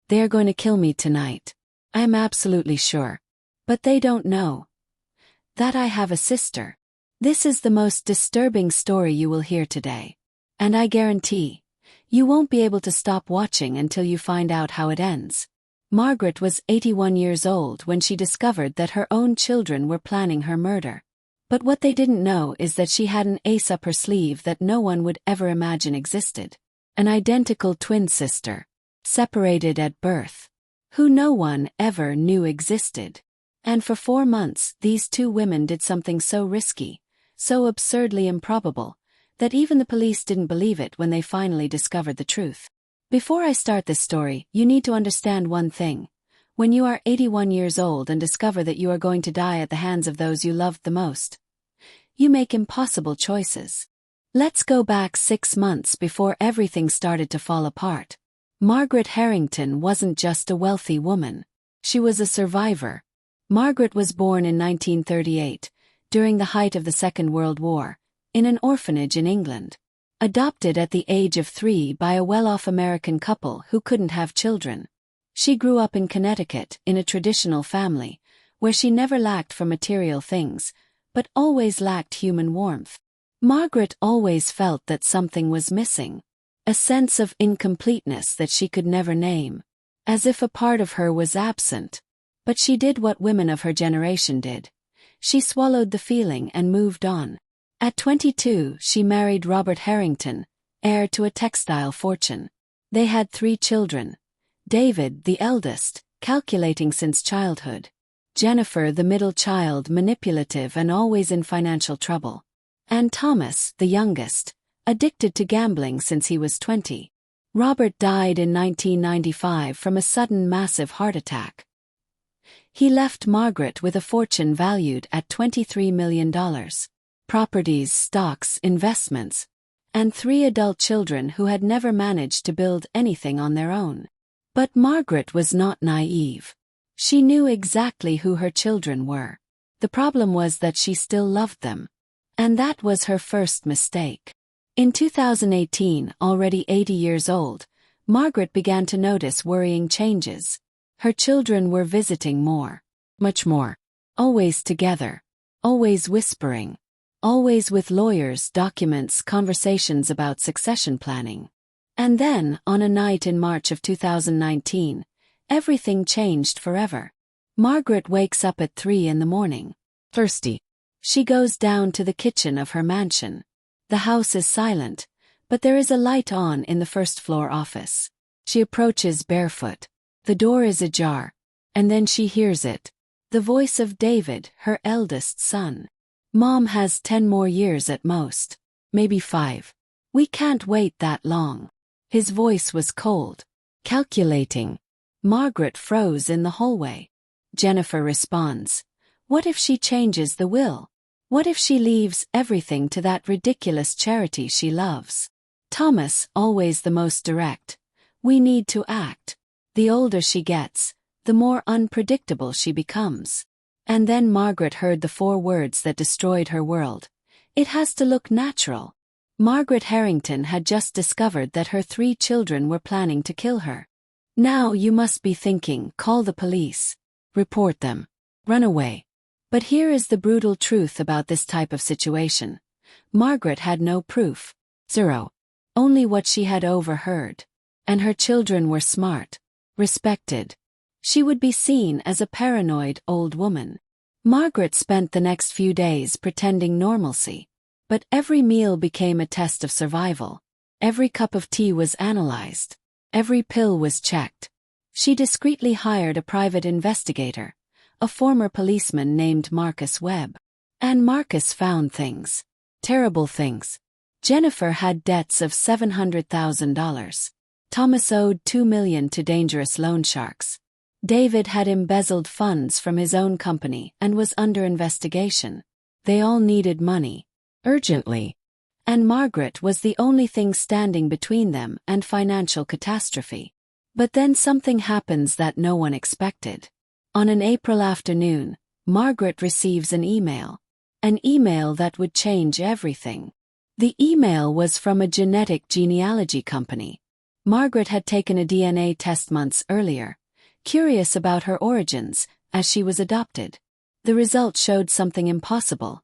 They are going to kill me tonight. I am absolutely sure. But they don't know that I have a sister. This is the most disturbing story you will hear today. And I guarantee, you won't be able to stop watching until you find out how it ends. Margaret was 81 years old when she discovered that her own children were planning her murder. But what they didn't know is that she had an ace up her sleeve that no one would ever imagine existed. An identical twin sister, separated at birth, who no one ever knew existed. And for 4 months, these two women did something so risky, so absurdly improbable, that even the police didn't believe it when they finally discovered the truth. Before I start this story, you need to understand one thing. When you are 81 years old and discover that you are going to die at the hands of those you loved the most, you make impossible choices. Let's go back 6 months before everything started to fall apart. Margaret Harrington wasn't just a wealthy woman. She was a survivor. Margaret was born in 1938, during the height of the Second World War, in an orphanage in England. Adopted at the age of 3 by a well-off American couple who couldn't have children. She grew up in Connecticut in a traditional family, where she never lacked for material things, but always lacked human warmth. Margaret always felt that something was missing. A sense of incompleteness that she could never name. As if a part of her was absent. But she did what women of her generation did. She swallowed the feeling and moved on. At 22, she married Robert Harrington, heir to a textile fortune. They had 3 children. David, the eldest, calculating since childhood. Jennifer, the middle child, manipulative and always in financial trouble. And Thomas, the youngest, addicted to gambling since he was 20. Robert died in 1995 from a sudden massive heart attack. He left Margaret with a fortune valued at $23 million. Properties, stocks, investments, and 3 adult children who had never managed to build anything on their own. But Margaret was not naive. She knew exactly who her children were. The problem was that she still loved them. And that was her first mistake. In 2018, already 80 years old, Margaret began to notice worrying changes. Her children were visiting more. Much more. Always together. Always whispering. Always with lawyers, documents, conversations about succession planning. And then, on a night in March of 2019, everything changed forever. Margaret wakes up at 3 in the morning. Thirsty. She goes down to the kitchen of her mansion. The house is silent, but there is a light on in the first-floor office. She approaches barefoot. The door is ajar, and then she hears it. The voice of David, her eldest son. Mom has 10 more years at most. Maybe 5. We can't wait that long. His voice was cold. Calculating. Margaret froze in the hallway. Jennifer responds. What if she changes the will? What if she leaves everything to that ridiculous charity she loves? Thomas, always the most direct. We need to act. The older she gets, the more unpredictable she becomes. And then Margaret heard the 4 words that destroyed her world. It has to look natural. Margaret Harrington had just discovered that her 3 children were planning to kill her. Now you must be thinking, call the police. Report them. Run away. But here is the brutal truth about this type of situation. Margaret had no proof. 0. Only what she had overheard. And her children were smart. Respected. She would be seen as a paranoid old woman. Margaret spent the next few days pretending normalcy. But every meal became a test of survival. Every cup of tea was analyzed. Every pill was checked. She discreetly hired a private investigator, a former policeman named Marcus Webb. And Marcus found things. Terrible things. Jennifer had debts of $700,000. Thomas owed $2 million to dangerous loan sharks. David had embezzled funds from his own company and was under investigation. They all needed money. Urgently. And Margaret was the only thing standing between them and financial catastrophe. But then something happens that no one expected. On an April afternoon, Margaret receives an email. An email that would change everything. The email was from a genetic genealogy company. Margaret had taken a DNA test months earlier, curious about her origins, as she was adopted. The result showed something impossible.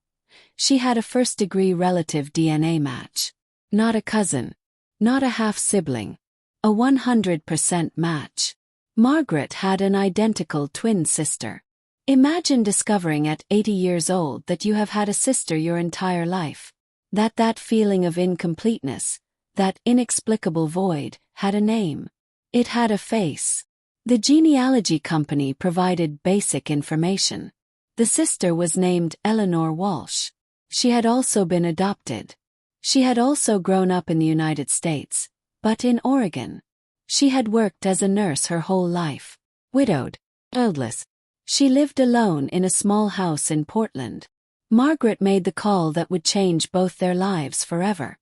She had a first-degree relative DNA match. Not a cousin. Not a half-sibling. A 100% match. Margaret had an identical twin sister. Imagine discovering at 80 years old that you have had a sister your entire life. That feeling of incompleteness, that inexplicable void, had a name. It had a face. The genealogy company provided basic information. The sister was named Eleanor Walsh. She had also been adopted. She had also grown up in the United States, but in Oregon. She had worked as a nurse her whole life. Widowed. Childless. She lived alone in a small house in Portland. Margaret made the call that would change both their lives forever.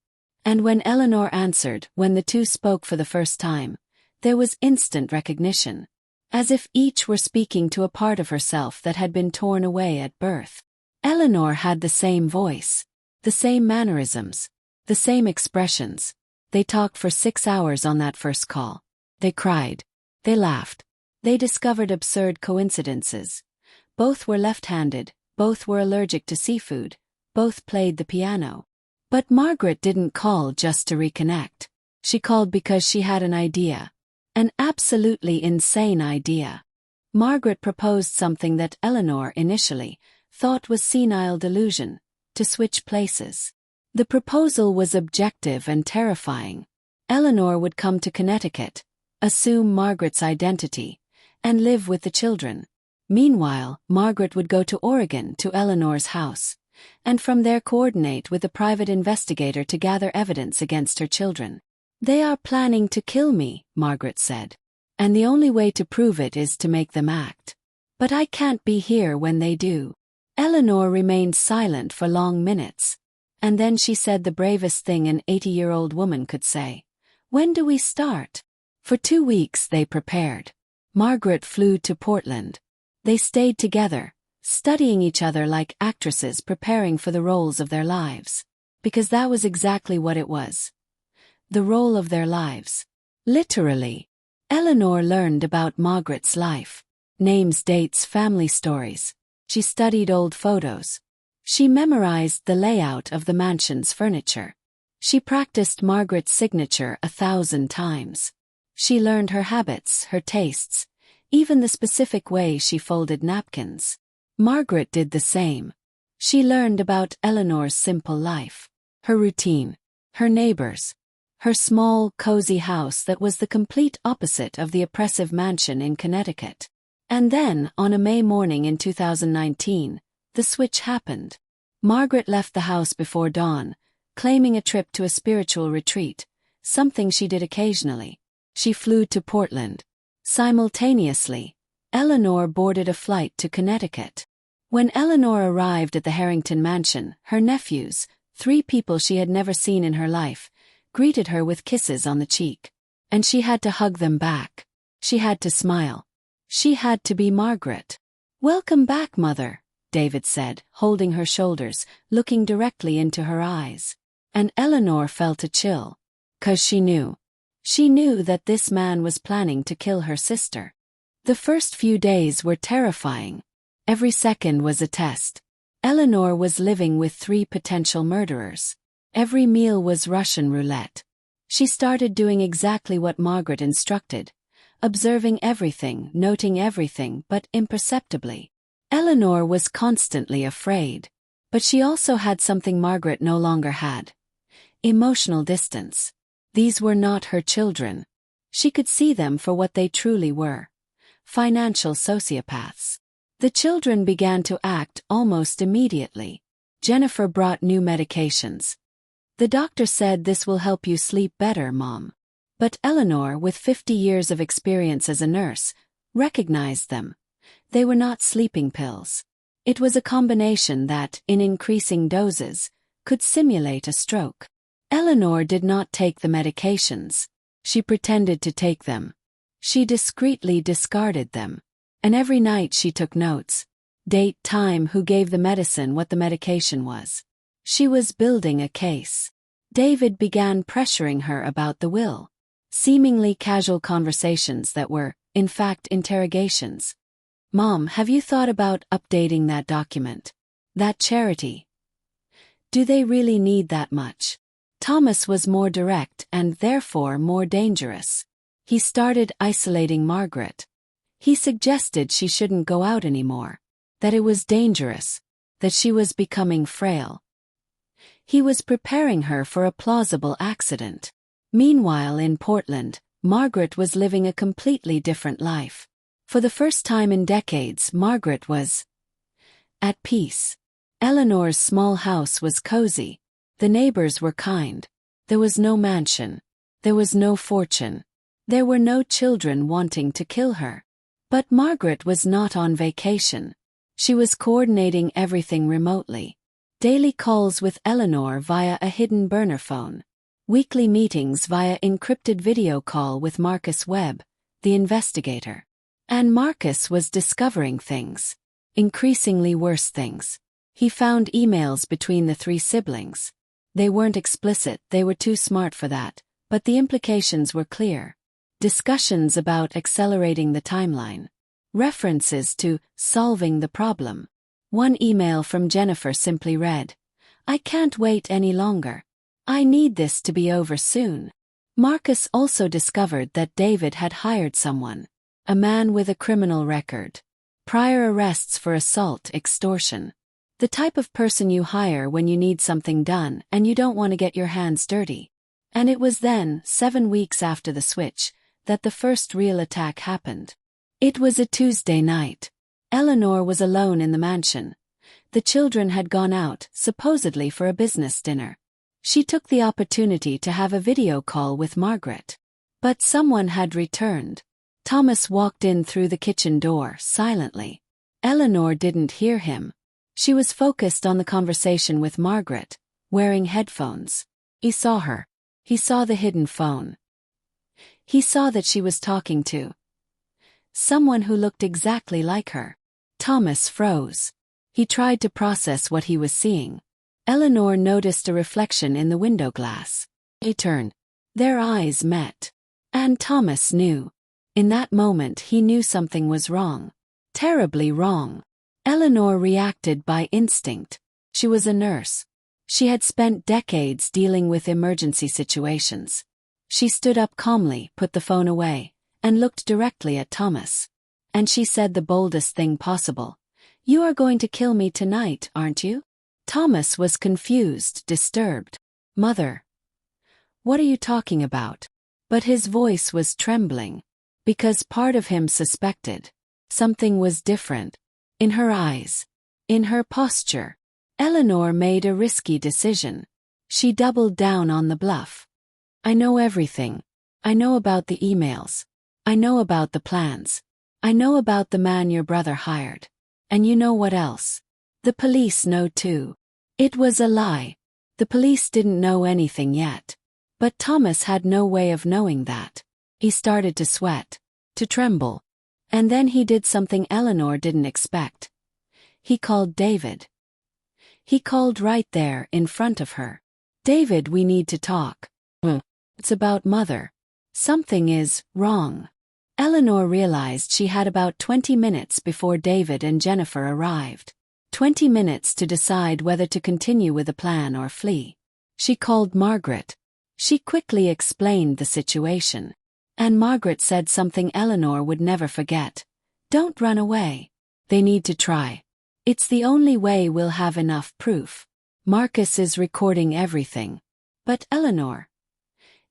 And when Eleanor answered, when the two spoke for the first time, there was instant recognition. As if each were speaking to a part of herself that had been torn away at birth. Eleanor had the same voice. The same mannerisms. The same expressions. They talked for 6 hours on that first call. They cried. They laughed. They discovered absurd coincidences. Both were left-handed, both were allergic to seafood, both played the piano. But Margaret didn't call just to reconnect. She called because she had an idea. An absolutely insane idea. Margaret proposed something that Eleanor initially thought was senile delusion, to switch places. The proposal was objective and terrifying. Eleanor would come to Connecticut, assume Margaret's identity, and live with the children. Meanwhile, Margaret would go to Oregon to Eleanor's house, and from there coordinate with a private investigator to gather evidence against her children. "They are planning to kill me," Margaret said. "And the only way to prove it is to make them act. But I can't be here when they do." Eleanor remained silent for long minutes. And then she said the bravest thing an 80-year-old woman could say. "When do we start?" For 2 weeks they prepared. Margaret flew to Portland. They stayed together, studying each other like actresses preparing for the roles of their lives. Because that was exactly what it was. The role of their lives. Literally. Eleanor learned about Margaret's life. Names, dates, family stories. She studied old photos. She memorized the layout of the mansion's furniture. She practiced Margaret's signature 1,000 times. She learned her habits, her tastes, even the specific way she folded napkins. Margaret did the same. She learned about Eleanor's simple life, her routine, her neighbors, her small, cozy house that was the complete opposite of the oppressive mansion in Connecticut. And then, on a May morning in 2019, the switch happened. Margaret left the house before dawn, claiming a trip to a spiritual retreat, something she did occasionally. She flew to Portland. Simultaneously, Eleanor boarded a flight to Connecticut. When Eleanor arrived at the Harrington mansion, her nephews, 3 people she had never seen in her life, greeted her with kisses on the cheek. And she had to hug them back. She had to smile. She had to be Margaret. "Welcome back, Mother," David said, holding her shoulders, looking directly into her eyes. And Eleanor felt a chill. 'Cause she knew. She knew that this man was planning to kill her sister. The first few days were terrifying. Every second was a test. Eleanor was living with 3 potential murderers. Every meal was Russian roulette. She started doing exactly what Margaret instructed, observing everything, noting everything, but imperceptibly. Eleanor was constantly afraid. But she also had something Margaret no longer had. Emotional distance. These were not her children. She could see them for what they truly were. Financial sociopaths. The children began to act almost immediately. Jennifer brought new medications. "The doctor said this will help you sleep better, Mom." But Eleanor, with 50 years of experience as a nurse, recognized them. They were not sleeping pills. It was a combination that, in increasing doses, could simulate a stroke. Eleanor did not take the medications. She pretended to take them. She discreetly discarded them. And every night she took notes. Date, time, who gave the medicine, what the medication was. She was building a case. David began pressuring her about the will. Seemingly casual conversations that were, in fact, interrogations. Mom, have you thought about updating that document? That charity? Do they really need that much? Thomas was more direct and therefore more dangerous. He started isolating Margaret. He suggested she shouldn't go out anymore, that it was dangerous, that she was becoming frail. He was preparing her for a plausible accident. Meanwhile, in Portland, Margaret was living a completely different life. For the first time in decades, Margaret was at peace. Eleanor's small house was cozy. The neighbors were kind. There was no mansion. There was no fortune. There were no children wanting to kill her. But Margaret was not on vacation. She was coordinating everything remotely. Daily calls with Eleanor via a hidden burner phone. Weekly meetings via encrypted video call with Marcus Webb, the investigator. And Marcus was discovering things. Increasingly worse things. He found emails between the three siblings. They weren't explicit, they were too smart for that, but the implications were clear. Discussions about accelerating the timeline. References to solving the problem. One email from Jennifer simply read, "I can't wait any longer. I need this to be over soon." Marcus also discovered that David had hired someone, a man with a criminal record. Prior arrests for assault, extortion. The type of person you hire when you need something done and you don't want to get your hands dirty. And it was then, 7 weeks after the switch, that the first real attack happened. It was a Tuesday night. Eleanor was alone in the mansion. The children had gone out, supposedly for a business dinner. She took the opportunity to have a video call with Margaret. But someone had returned. Thomas walked in through the kitchen door, silently. Eleanor didn't hear him. She was focused on the conversation with Margaret, wearing headphones. He saw her. He saw the hidden phone. He saw that she was talking to someone who looked exactly like her. Thomas froze. He tried to process what he was seeing. Eleanor noticed a reflection in the window glass. He turned. Their eyes met. And Thomas knew. In that moment he knew something was wrong. Terribly wrong. Eleanor reacted by instinct. She was a nurse. She had spent decades dealing with emergency situations. She stood up calmly, put the phone away, and looked directly at Thomas. And she said the boldest thing possible. "You are going to kill me tonight, aren't you?" Thomas was confused, disturbed. "Mother. What are you talking about?" But his voice was trembling. Because part of him suspected. Something was different. In her eyes. In her posture. Eleanor made a risky decision. She doubled down on the bluff. "I know everything. I know about the emails. I know about the plans. I know about the man your brother hired. And you know what else? The police know too." It was a lie. The police didn't know anything yet. But Thomas had no way of knowing that. He started to sweat, to tremble. And then he did something Eleanor didn't expect. He called David. He called right there in front of her. "David, we need to talk. It's about Mother. Something is wrong." Eleanor realized she had about 20 minutes before David and Jennifer arrived. 20 minutes to decide whether to continue with the plan or flee. She called Margaret. She quickly explained the situation. And Margaret said something Eleanor would never forget. "Don't run away. They need to try. It's the only way we'll have enough proof. Marcus is recording everything. But Eleanor,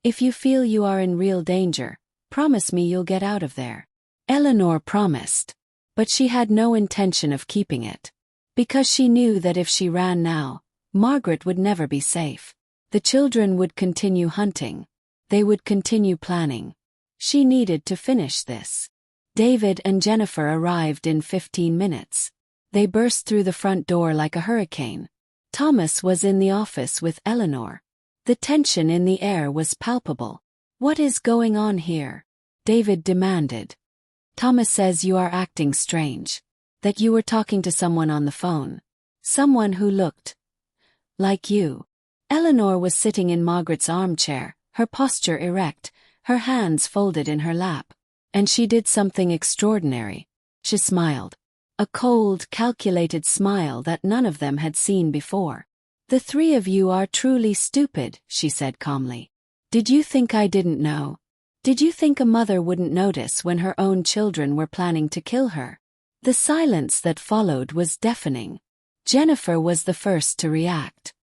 if you feel you are in real danger, promise me you'll get out of there." Eleanor promised. But she had no intention of keeping it. Because she knew that if she ran now, Margaret would never be safe. The children would continue hunting. They would continue planning. She needed to finish this. David and Jennifer arrived in 15 minutes. They burst through the front door like a hurricane. Thomas was in the office with Eleanor. The tension in the air was palpable. "What is going on here?" David demanded. "Thomas says you are acting strange. That you were talking to someone on the phone. Someone who looked like you." Eleanor was sitting in Margaret's armchair, her posture erect, her hands folded in her lap. And she did something extraordinary. She smiled. A cold, calculated smile that none of them had seen before. "The three of you are truly stupid," she said calmly. "Did you think I didn't know? Did you think a mother wouldn't notice when her own children were planning to kill her?" The silence that followed was deafening. Jennifer was the first to react.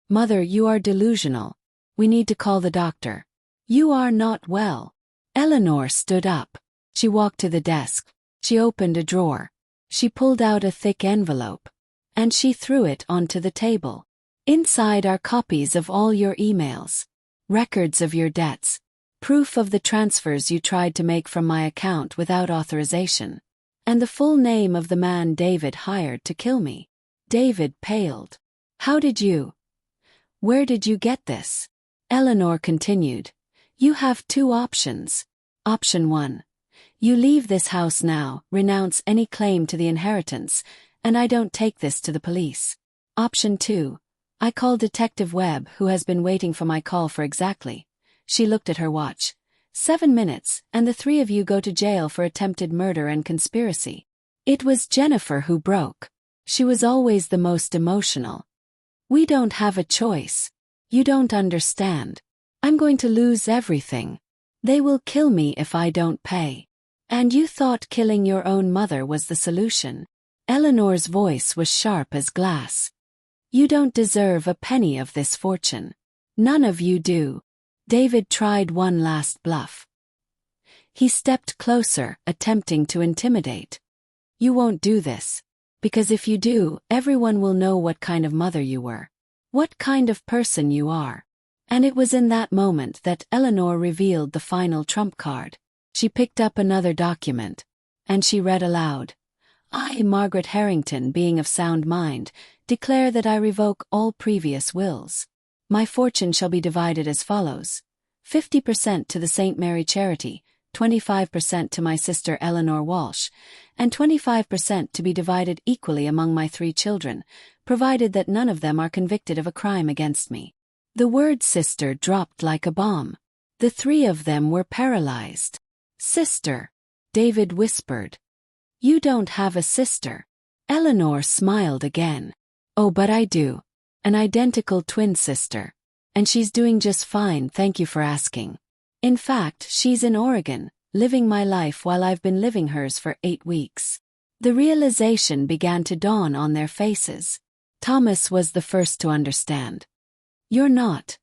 "Mother, you are delusional. We need to call the doctor. You are not well." Eleanor stood up. She walked to the desk. She opened a drawer. She pulled out a thick envelope. And she threw it onto the table. "Inside are copies of all your emails, records of your debts, proof of the transfers you tried to make from my account without authorization, and the full name of the man David hired to kill me." David paled. Where did you get this?" Eleanor continued. "You have two options. Option 1. You leave this house now, renounce any claim to the inheritance, and I don't take this to the police. Option 2. I call Detective Webb, who has been waiting for my call for exactly," she looked at her watch, "7 minutes, and the three of you go to jail for attempted murder and conspiracy." It was Jennifer who broke. She was always the most emotional. "We don't have a choice. You don't understand. I'm going to lose everything. They will kill me if I don't pay. And you thought killing your own mother was the solution?" Eleanor's voice was sharp as glass. "You don't deserve a penny of this fortune. None of you do." David tried one last bluff. He stepped closer, attempting to intimidate. "You won't do this. Because if you do, everyone will know what kind of mother you were. What kind of person you are." And it was in that moment that Eleanor revealed the final trump card. She picked up another document. And she read aloud. "I, Margaret Harrington, being of sound mind, declare that I revoke all previous wills. My fortune shall be divided as follows: 50% to the St. Mary Charity, 25% to my sister Eleanor Walsh, and 25% to be divided equally among my 3 children, provided that none of them are convicted of a crime against me." The word sister dropped like a bomb. The 3 of them were paralyzed. "Sister," David whispered. "You don't have a sister." Eleanor smiled again. "Oh, but I do. An identical twin sister. And she's doing just fine, thank you for asking. In fact, she's in Oregon, living my life while I've been living hers for 8 weeks." The realization began to dawn on their faces. Thomas was the first to understand. You're not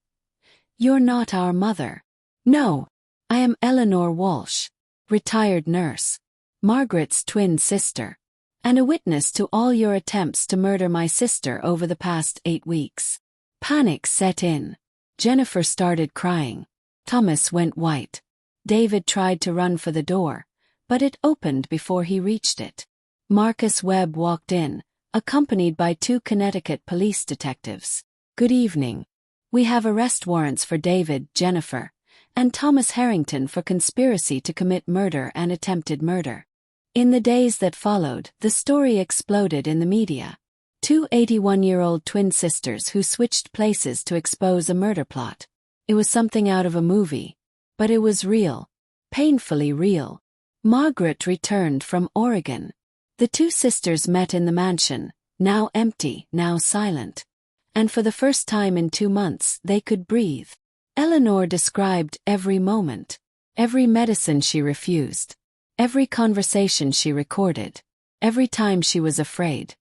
our mother." "No, I am Eleanor Walsh, retired nurse, Margaret's twin sister, and a witness to all your attempts to murder my sister over the past 8 weeks." Panic set in. Jennifer started crying. Thomas went white. David tried to run for the door, but it opened before he reached it. Marcus Webb walked in, accompanied by 2 Connecticut police detectives. "Good evening. We have arrest warrants for David, Jennifer, and Thomas Harrington for conspiracy to commit murder and attempted murder." In the days that followed, the story exploded in the media. 2 81-year-old twin sisters who switched places to expose a murder plot. It was something out of a movie. But it was real. Painfully real. Margaret returned from Oregon. The 2 sisters met in the mansion, now empty, now silent. And for the first time in 2 months, they could breathe. Eleanor described every moment. Every medicine she refused. Every conversation she recorded. Every time she was afraid.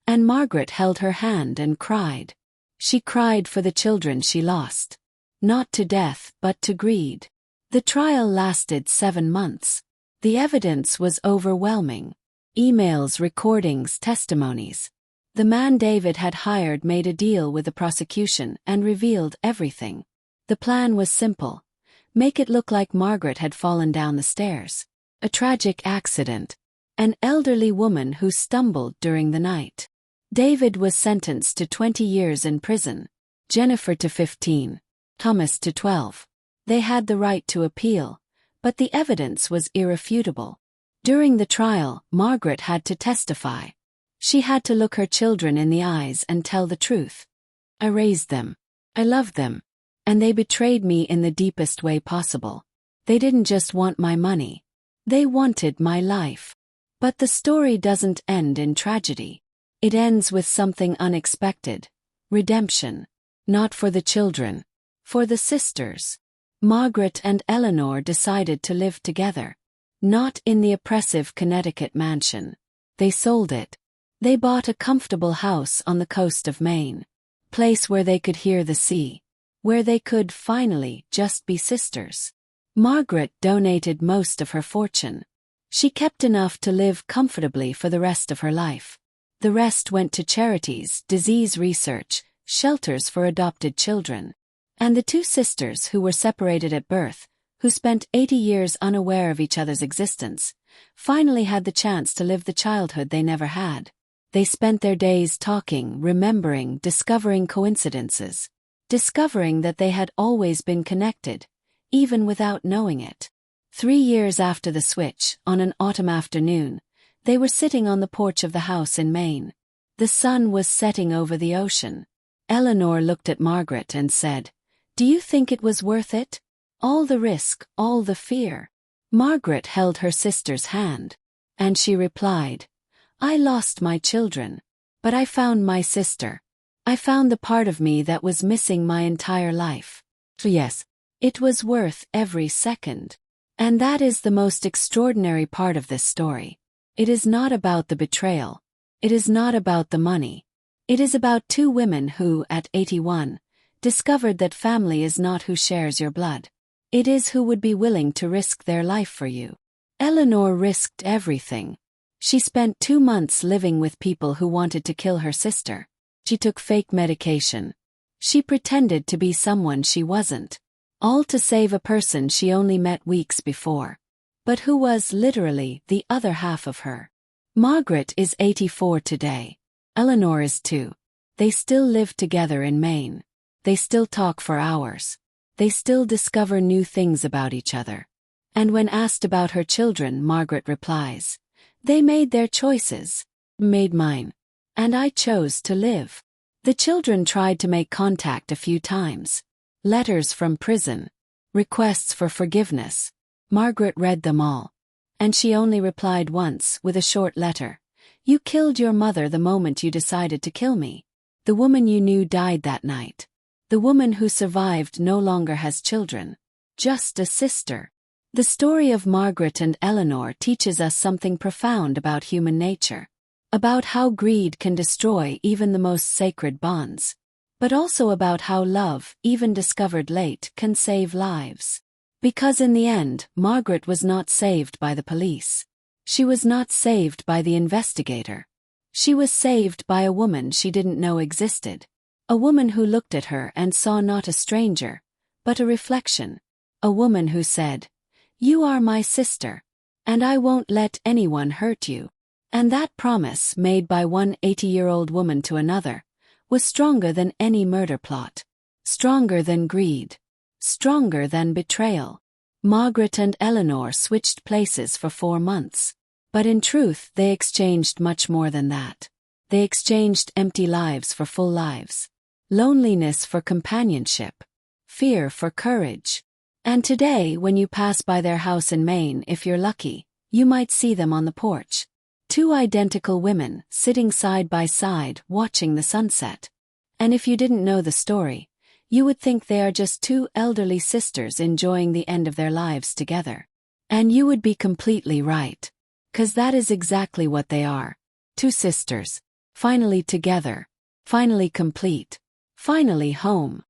And Margaret held her hand and cried. She cried for the children she lost. Not to death, but to greed. The trial lasted 7 months. The evidence was overwhelming. Emails, recordings, testimonies. The man David had hired made a deal with the prosecution and revealed everything. The plan was simple. Make it look like Margaret had fallen down the stairs. A tragic accident. An elderly woman who stumbled during the night. David was sentenced to 20 years in prison. Jennifer to 15. Thomas to 12. They had the right to appeal, but the evidence was irrefutable. During the trial, Margaret had to testify. She had to look her children in the eyes and tell the truth. "I raised them. I loved them. And they betrayed me in the deepest way possible. They didn't just want my money. They wanted my life. But the story doesn't end in tragedy. It ends with something unexpected. Redemption. Not for the children. For the sisters. Margaret and Eleanor decided to live together. Not in the oppressive Connecticut mansion. They sold it. They bought a comfortable house on the coast of Maine. Place where they could hear the sea. Where they could finally just be sisters. Margaret donated most of her fortune. She kept enough to live comfortably for the rest of her life. The rest went to charities, disease research, shelters for adopted children. And the two sisters who were separated at birth, who spent 80 years unaware of each other's existence, finally had the chance to live the childhood they never had. They spent their days talking, remembering, discovering coincidences. Discovering that they had always been connected, even without knowing it. 3 years after the switch, on an autumn afternoon, they were sitting on the porch of the house in Maine. The sun was setting over the ocean. Eleanor looked at Margaret and said, "Do you think it was worth it? All the risk, all the fear." Margaret held her sister's hand. And she replied, "I lost my children. But I found my sister. I found the part of me that was missing my entire life. Yes, it was worth every second." And that is the most extraordinary part of this story. It is not about the betrayal. It is not about the money. It is about two women who, at 81, discovered that family is not who shares your blood. It is who would be willing to risk their life for you. Eleanor risked everything. She spent 2 months living with people who wanted to kill her sister. She took fake medication. She pretended to be someone she wasn't. All to save a person she only met weeks before. But who was literally the other half of her. Margaret is 84 today. Eleanor is 2. They still live together in Maine. They still talk for hours. They still discover new things about each other. And when asked about her children, Margaret replies, "They made their choices. Made mine. And I chose to live." The children tried to make contact a few times. Letters from prison. Requests for forgiveness. Margaret read them all. And she only replied once with a short letter. "You killed your mother the moment you decided to kill me. The woman you knew died that night. The woman who survived no longer has children. Just a sister." The story of Margaret and Eleanor teaches us something profound about human nature. About how greed can destroy even the most sacred bonds. But also about how love, even discovered late, can save lives. Because in the end, Margaret was not saved by the police. She was not saved by the investigator. She was saved by a woman she didn't know existed. A woman who looked at her and saw not a stranger, but a reflection. A woman who said, "You are my sister. And I won't let anyone hurt you." And that promise, made by one 80-year-old woman to another, was stronger than any murder plot. Stronger than greed. Stronger than betrayal. Margaret and Eleanor switched places for 4 months. But in truth, they exchanged much more than that. They exchanged empty lives for full lives. Loneliness for companionship. Fear for courage. And today, when you pass by their house in Maine, if you're lucky, you might see them on the porch. 2 identical women, sitting side by side, watching the sunset. And if you didn't know the story, you would think they are just 2 elderly sisters enjoying the end of their lives together. And you would be completely right. 'Cause that is exactly what they are. 2 sisters. Finally together. Finally complete. Finally home.